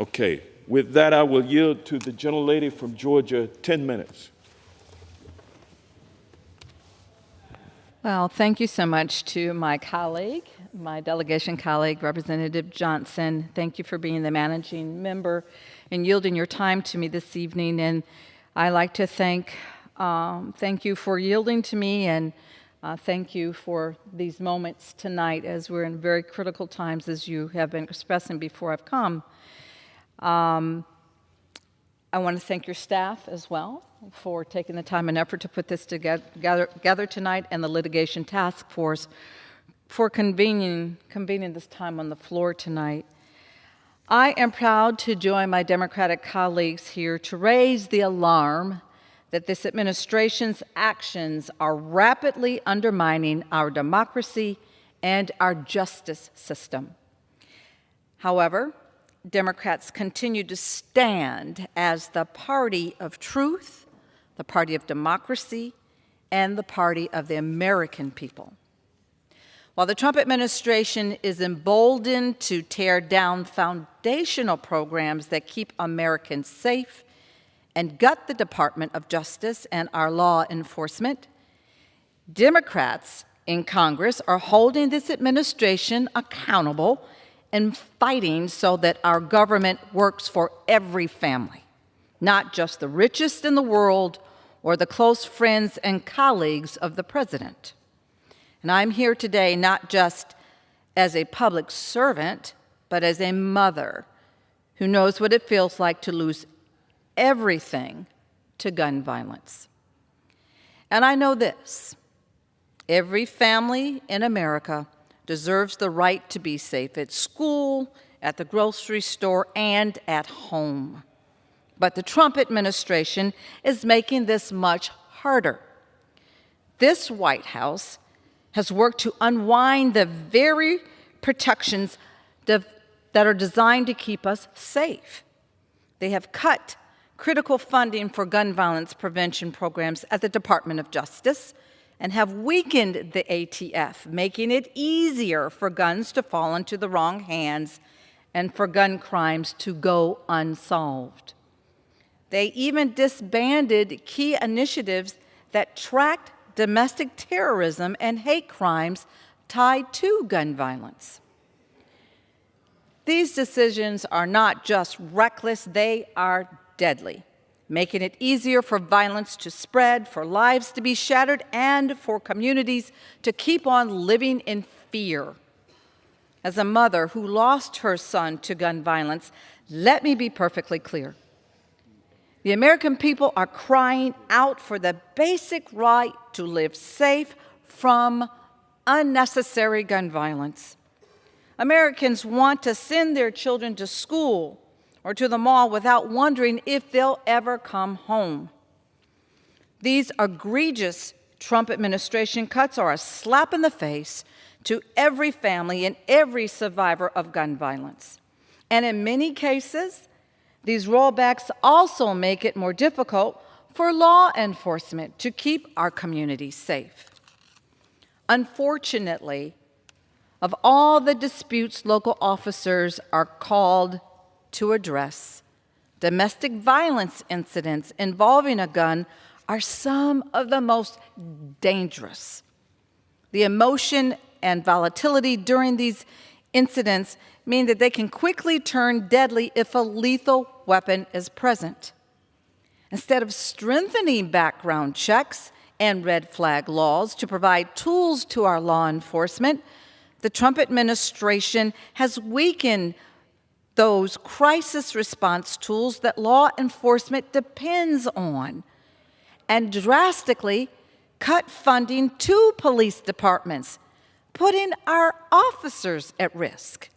Okay. With that, I will yield to the gentlelady from Georgia, 10 minutes. Well, thank you so much to my colleague, my delegation colleague, Representative Johnson. Thank you for being the managing member and yielding your time to me this evening. And I'd like to thank you for yielding to me, and thank you for these moments tonight as we're in very critical times, as you have been expressing before I've come. I want to thank your staff as well for taking the time and effort to put this together tonight, and the litigation task force for convening this time on the floor tonight. I am proud to join my Democratic colleagues here to raise the alarm that this administration's actions are rapidly undermining our democracy and our justice system. However, Democrats continue to stand as the party of truth, the party of democracy, and the party of the American people. While the Trump administration is emboldened to tear down foundational programs that keep Americans safe and gut the Department of Justice and our law enforcement, Democrats in Congress are holding this administration accountable and fighting so that our government works for every family, not just the richest in the world or the close friends and colleagues of the president. And I'm here today not just as a public servant, but as a mother who knows what it feels like to lose everything to gun violence. And I know this: every family in America deserves the right to be safe at school, at the grocery store, and at home. But the Trump administration is making this much harder. This White House has worked to unwind the very protections that are designed to keep us safe. They have cut critical funding for gun violence prevention programs at the Department of Justice and have weakened the ATF, making it easier for guns to fall into the wrong hands and for gun crimes to go unsolved. They even disbanded key initiatives that tracked domestic terrorism and hate crimes tied to gun violence. These decisions are not just reckless, they are deadly, making it easier for violence to spread, for lives to be shattered, and for communities to keep on living in fear. As a mother who lost her son to gun violence, let me be perfectly clear. The American people are crying out for the basic right to live safe from unnecessary gun violence. Americans want to send their children to school or to the mall without wondering if they'll ever come home. These egregious Trump administration cuts are a slap in the face to every family and every survivor of gun violence. And in many cases, these rollbacks also make it more difficult for law enforcement to keep our communities safe. Unfortunately, of all the disputes local officers are called to address, domestic violence incidents involving a gun are some of the most dangerous. The emotion and volatility during these incidents mean that they can quickly turn deadly if a lethal weapon is present. Instead of strengthening background checks and red flag laws to provide tools to our law enforcement, the Trump administration has weakened those crisis response tools that law enforcement depends on and drastically cut funding to police departments, putting our officers at risk.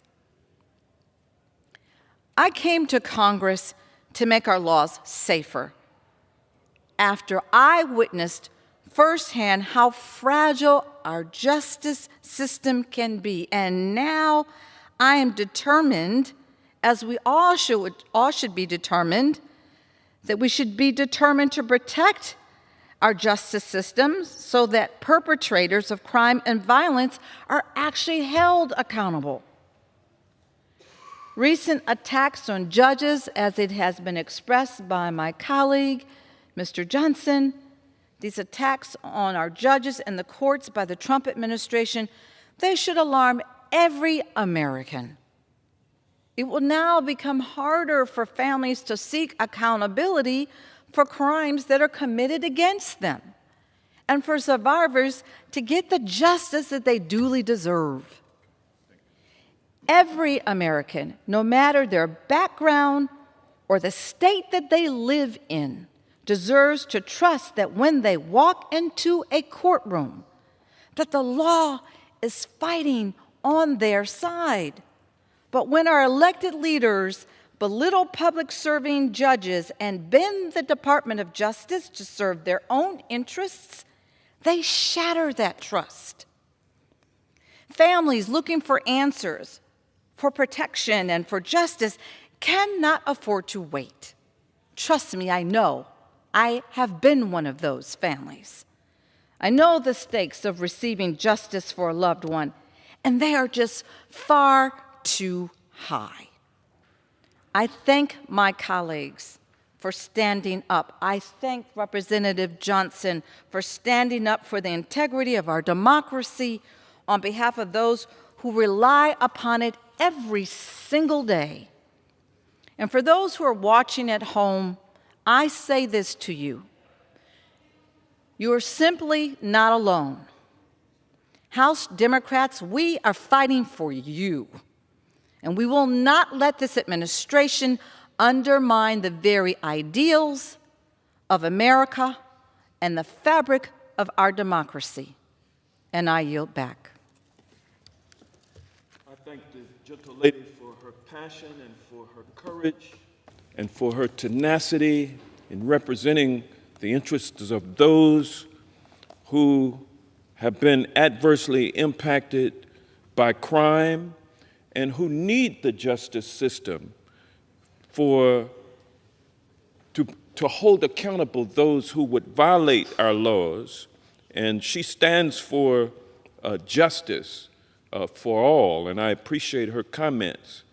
I came to Congress to make our laws safer after I witnessed firsthand how fragile our justice system can be. And now I am determined, as we all should be determined, that we should be determined to protect our justice systems so that perpetrators of crime and violence are actually held accountable. Recent attacks on judges, as it has been expressed by my colleague, Mr. Johnson, these attacks on our judges and the courts by the Trump administration, they should alarm every American. It will now become harder for families to seek accountability for crimes that are committed against them, and for survivors to get the justice that they duly deserve. Every American, no matter their background or the state that they live in, deserves to trust that when they walk into a courtroom, that the law is fighting on their side. But when our elected leaders belittle public-serving judges and bend the Department of Justice to serve their own interests, they shatter that trust. Families looking for answers, for protection, and for justice cannot afford to wait. Trust me, I know. I have been one of those families. I know the stakes of receiving justice for a loved one, and they are just far too high. I thank my colleagues for standing up. I thank Representative Johnson for standing up for the integrity of our democracy on behalf of those who rely upon it every single day. And for those who are watching at home, I say this to you. You are simply not alone. House Democrats, we are fighting for you. And we will not let this administration undermine the very ideals of America and the fabric of our democracy. And I yield back. I thank the gentlelady for her passion and for her courage and for her tenacity in representing the interests of those who have been adversely impacted by crime and who need the justice system to hold accountable those who would violate our laws. And she stands for justice for all, and I appreciate her comments